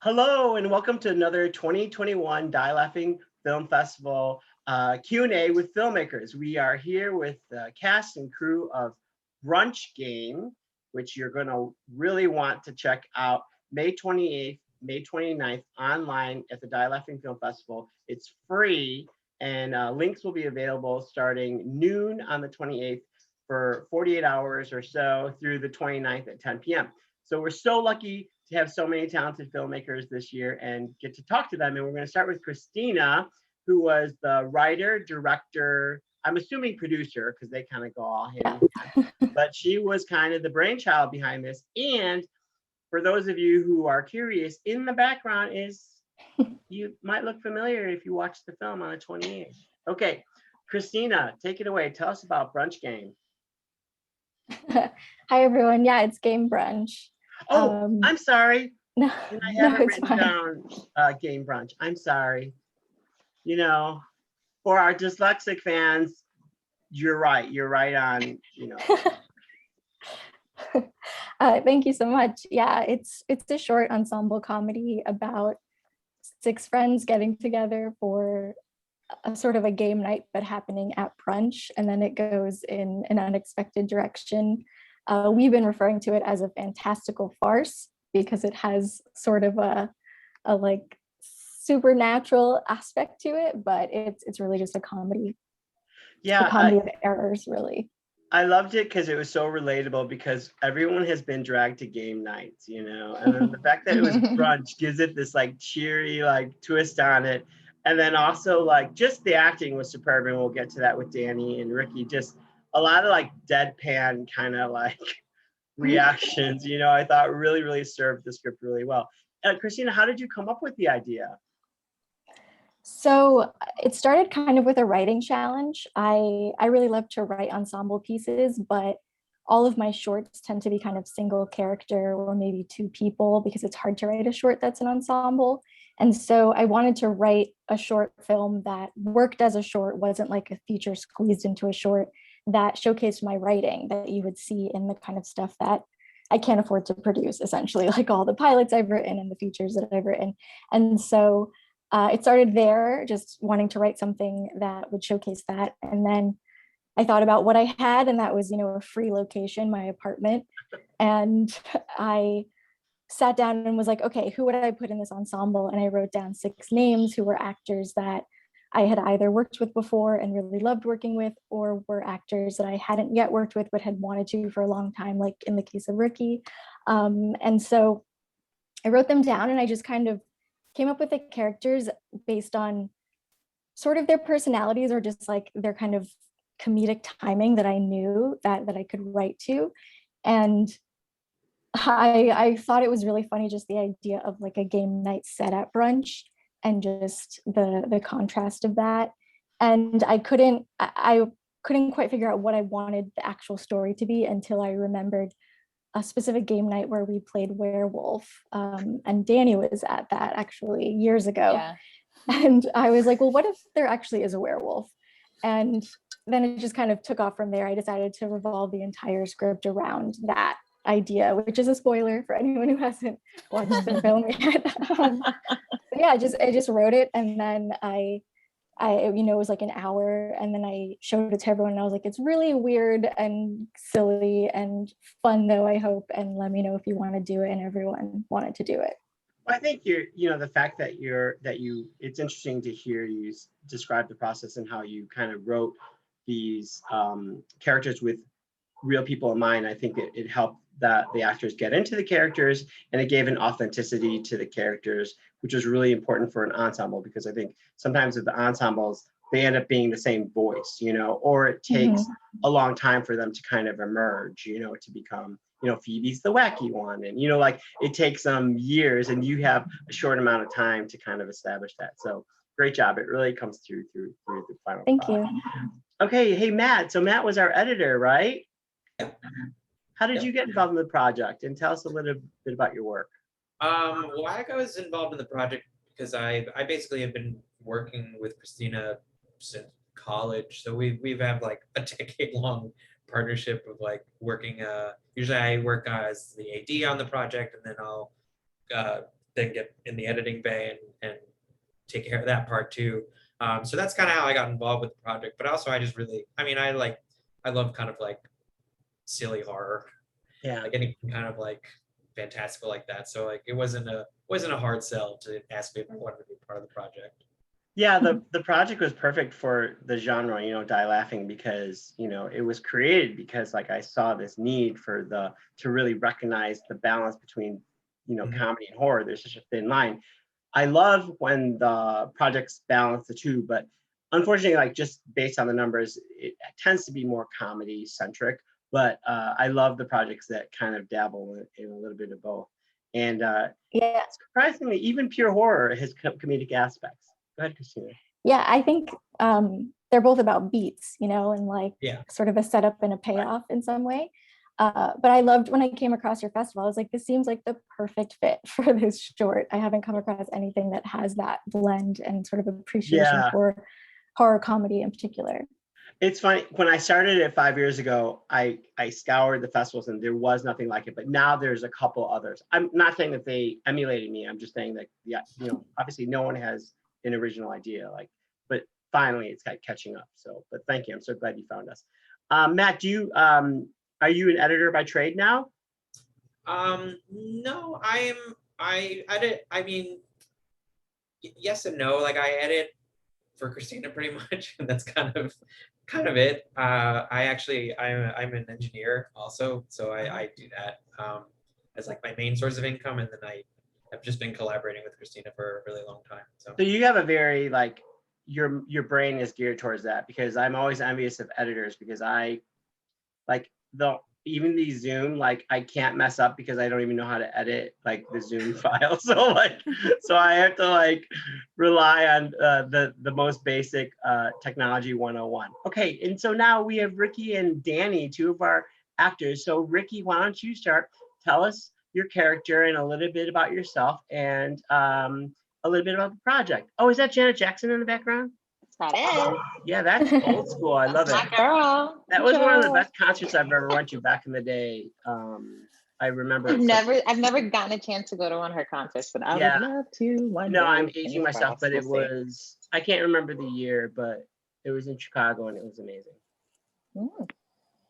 Hello and welcome to another 2021 DLFF Film Festival Q&A with filmmakers. We are here with the cast and crew of Brunch Game, which you're going to really want to check out May 28th, May 29th online at the DLFF Film Festival. It's free and links will be available starting noon on the 28th for 48 hours or so through the 29th at 10 p.m. So we're so lucky to have so many talented filmmakers this year and get to talk to them. And we're going to start with Christina, who was the writer, director, I'm assuming producer, because they kind of go all hand in hand, but she was kind of the brainchild behind this. And for those of you who are curious, in the background is, you might look familiar if you watch the film on the 28th. Okay, Christina, take it away. Tell us about Brunch Game. Hi, everyone. Yeah, it's Game Brunch. Oh, I'm sorry. No, and I haven't written fine. down Game Brunch. I'm sorry. You know, for our dyslexic fans, you're right. You're right on, Thank you so much. Yeah, it's a short ensemble comedy about 6 friends getting together for a sort of a game night, but happening at brunch, and then it goes in an unexpected direction. We've been referring to it as a fantastical farce because it has sort of a like supernatural aspect to it, but it's really just a comedy. Yeah, a comedy of errors, really. I loved it because it was so relatable because everyone has been dragged to game nights, and then the fact that it was brunch gives it this like cheery like twist on it. And then also like just the acting was superb, and we'll get to that with Danny and Ricky. Just a lot of like deadpan kind of like reactions, I thought really served the script really well. Christina, how did you come up with the idea? So it started kind of with a writing challenge. I really love to write ensemble pieces, but all of my shorts tend to be kind of single character or maybe 2 people because it's hard to write a short that's an ensemble. And so I wanted to write a short film that worked as a short, wasn't like a feature squeezed into a short, that showcased my writing that you would see in the kind of stuff that I can't afford to produce, essentially, like all the pilots I've written and the features that I've written. And so it started there, just wanting to write something that would showcase that. And then I thought about what I had, and that was, a free location, my apartment. And I sat down and was like, okay, who would I put in this ensemble? And I wrote down 6 names who were actors that I had either worked with before and really loved working with, or were actors that I hadn't yet worked with but had wanted to for a long time, like in the case of Ricky. And so I wrote them down, and I just kind of came up with the characters based on sort of their personalities or just like their kind of comedic timing that I knew that I could write to. And I thought it was really funny, just the idea of like a game night set at brunch and just the contrast of that. And I couldn't quite figure out what I wanted the actual story to be until I remembered a specific game night where we played werewolf, and Danny was at that actually years ago. Yeah. And I was like, well, what if there actually is a werewolf? And then it just kind of took off from there. I decided to revolve the entire script around that idea, which is a spoiler for anyone who hasn't watched the film yet. But yeah, I just wrote it, and then I it was like an hour, and then I showed it to everyone, and I was like, it's really weird and silly and fun though, I hope, and let me know if you want to do it. And everyone wanted to do it. I think the fact that it's interesting to hear you describe the process and how you kind of wrote these characters with real people in mind. I think it helped that the actors get into the characters, and it gave an authenticity to the characters, which was really important for an ensemble, because I think sometimes with the ensembles, they end up being the same voice, or it takes a long time for them to kind of emerge, to become, Phoebe's the wacky one. And, like it takes some years, and you have a short amount of time to kind of establish that. So great job. It really comes through the final Thank product. you. Okay. Hey, Matt. So Matt was our editor, right? How did you get involved in the project, and tell us a little bit about your work? Well, I was involved in the project because I basically have been working with Christina since college. So we've had like a decade-long partnership of like working. Usually I work as the AD on the project, and then I'll then get in the editing bay and take care of that part too. So that's kind of how I got involved with the project. But also I just really, I mean, I love kind of like silly horror, Yeah. like anything kind of like fantastical like that. So like it wasn't a hard sell to ask me if I wanted to be part of the project. Yeah, the project was perfect for the genre, you know, Die Laughing, because, you know, it was created because like I saw this need for to really recognize the balance between, you know, comedy and horror. There's such a thin line. I love when the projects balance the two, but unfortunately, like just based on the numbers, it tends to be more comedy centric. But I love the projects that kind of dabble in a little bit of both. And Yeah. surprisingly, even pure horror has comedic aspects. Go ahead, Christina. Yeah, I think they're both about beats, you know, and like Yeah. sort of a setup and a payoff in some way. But I loved when I came across your festival, I was like, this seems like the perfect fit for this short. I haven't come across anything that has that blend and sort of appreciation for horror comedy in particular. It's funny, when I started it 5 years ago, I scoured the festivals and there was nothing like it, but now there's a couple others. I'm not saying that they emulated me. I'm just saying that, yeah, you know, obviously no one has an original idea, like, but finally it's like catching up. So, but thank you. I'm so glad you found us. Matt, are you an editor by trade now? No, I edit, I mean, yes and no. Like I edit for Christina pretty much, and that's kind of it. I'm an engineer also, so I do that as like my main source of income, and then I've just been collaborating with Christina for a really long time. So you have a very like your brain is geared towards that, because I'm always envious of editors, because I like even the Zoom, like I can't mess up because I don't even know how to edit like the Zoom file. So I have to like rely on the most basic technology 101. Okay, and so now we have Ricky and Danny, two of our actors. So Ricky, why don't you start? Tell us your character and a little bit about yourself, and a little bit about the project. Oh, is that Janet Jackson in the background? That is. Yeah, that's old school. I love it. My girl. That was one of the best concerts I've ever went to back in the day. I remember. I've never gotten a chance to go to one of her concerts, but I would love to one day. No, I'm aging myself, but it was, I can't remember the year, but it was in Chicago and it was amazing. Mm.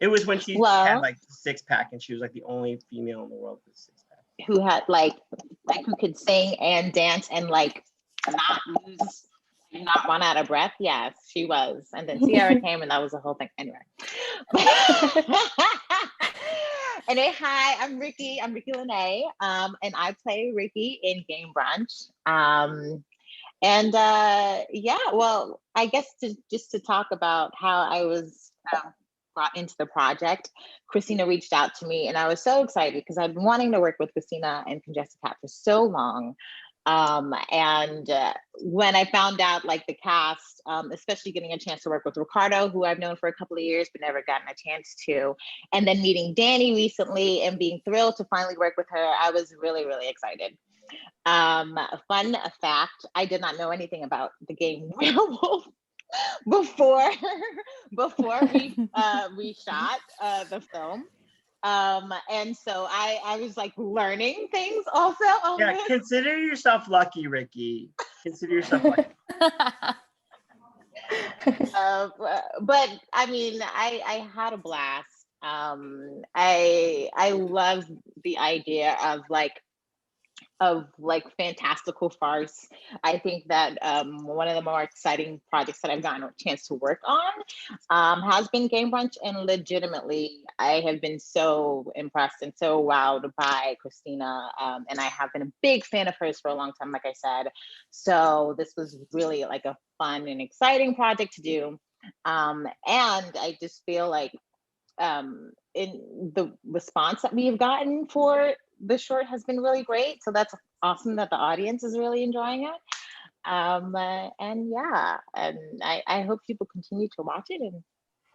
It was when she had like 6-pack and she was like the only female in the world with a 6-pack. Who had like who could sing and dance and like not run out of breath. Yes, she was. And then Sierra came and that was the whole thing. Anyway. Anyway, hi, I'm Ricky Lene. And I play Ricky in Game Brunch. Well, I guess just to talk about how I was brought into the project, Christina reached out to me and I was so excited because I've been wanting to work with Christina and Congested Cat for so long. When I found out like the cast, especially getting a chance to work with Ricardo, who I've known for a couple of years, but never gotten a chance to, and then meeting Danny recently and being thrilled to finally work with her, I was really, really excited. Fun fact, I did not know anything about the game Werewolf before we shot the film. And so I was like learning things also. Yeah, consider yourself lucky, Ricky. Consider yourself lucky. But I mean, I had a blast. I love the idea of fantastical farce. I think that one of the more exciting projects that I've gotten a chance to work on has been Game Brunch, and legitimately I have been so impressed and so wowed by Christina, and I have been a big fan of hers for a long time, like I said. So this was really like a fun and exciting project to do, and I just feel like in the response that we have gotten for the short has been really great. So that's awesome that the audience is really enjoying it. And I hope people continue to watch it and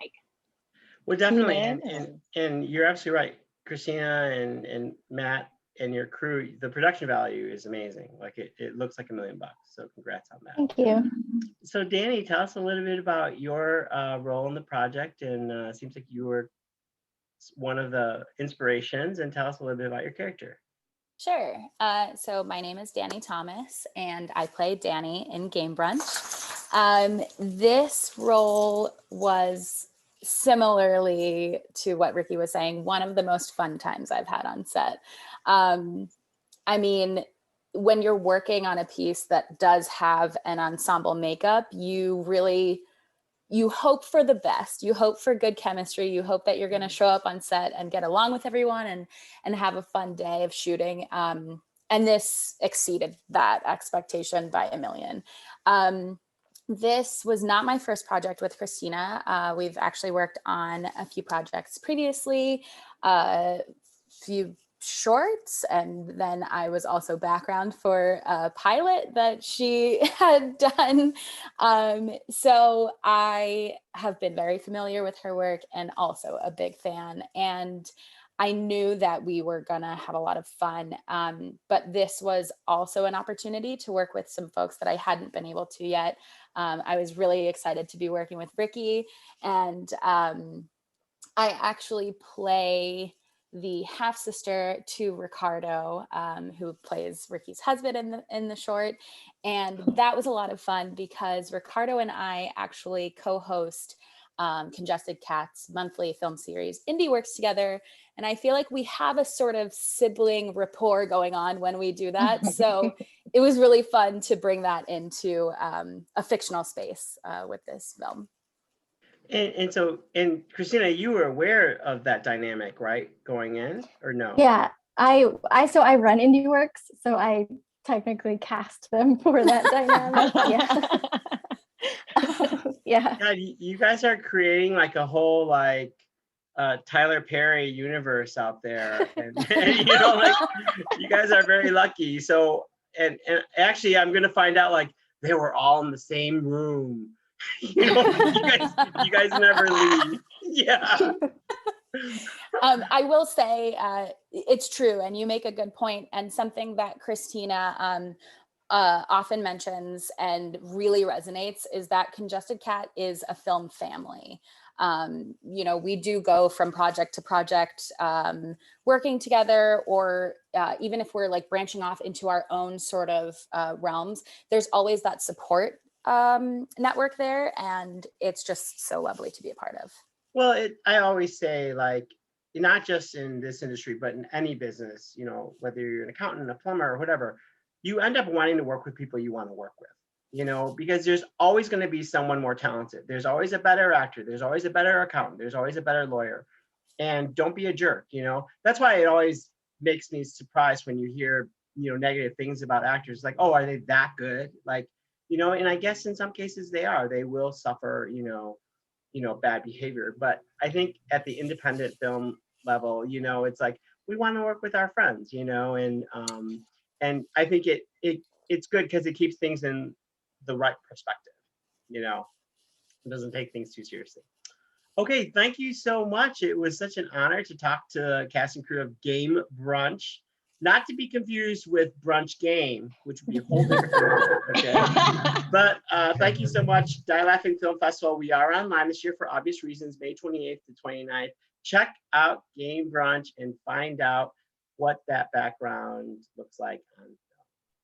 like. Well, definitely, and you're absolutely right, Christina and Matt and your crew. The production value is amazing. Like it looks like $1 million. So congrats on that. Thank you. So Danny, tell us a little bit about your role in the project, and it seems like you were one of the inspirations, and tell us a little bit about your character. Sure. So my name is Danny Thomas, and I play Danny in Game Brunch. This role was, similarly to what Ricky was saying, one of the most fun times I've had on set. I mean, when you're working on a piece that does have an ensemble makeup, you hope for the best. You hope for good chemistry. You hope that you're going to show up on set and get along with everyone and have a fun day of shooting. And this exceeded that expectation by a million. This was not my first project with Christina. We've actually worked on a few projects previously, a few shorts, and then I was also background for a pilot that she had done. So I have been very familiar with her work and also a big fan. And I knew that we were gonna have a lot of fun, but this was also an opportunity to work with some folks that I hadn't been able to yet. I was really excited to be working with Ricky, and I actually play the half sister to Ricardo, who plays Ricky's husband in the short. And that was a lot of fun because Ricardo and I actually co-host Congested Cat's monthly film series, Indie Works, together. And I feel like we have a sort of sibling rapport going on when we do that. So it was really fun to bring that into a fictional space with this film. And Christina, you were aware of that dynamic, right? Going in, or no? Yeah, I run Indie Works, so I technically cast them for that dynamic. Yeah. God, you guys are creating like a whole like Tyler Perry universe out there, and you know, like you guys are very lucky. So and actually, I'm gonna find out like they were all in the same room. You know, you guys never leave. Yeah. I will say it's true, and you make a good point, and something that Christina often mentions and really resonates is that Congested Cat is a film family. You know, we do go from project to project, working together, or even if we're like branching off into our own sort of realms, there's always that support network there, and it's just so lovely to be a part of. Well, I always say, like, not just in this industry, but in any business, you know, whether you're an accountant, a plumber, or whatever, you end up wanting to work with people you want to work with, you know, because there's always going to be someone more talented. There's always a better actor. There's always a better accountant. There's always a better lawyer. And don't be a jerk, you know. That's why it always makes me surprised when you hear, you know, negative things about actors, like, oh, are they that good? Like, you know, and I guess in some cases they are. They will suffer, you know, bad behavior. But I think at the independent film level, you know, it's like we want to work with our friends, you know, and I think it's good because it keeps things in the right perspective, you know. It doesn't take things too seriously. Okay, thank you so much. It was such an honor to talk to the cast and crew of Game Brunch, not to be confused with Brunch Game, which would be a whole different movie, okay? But thank you so much. DLFF Film Festival, we are online this year for obvious reasons, May 28th to 29th. Check out Game Brunch and find out what that background looks like on film.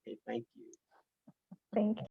Okay, thank you. Thank you.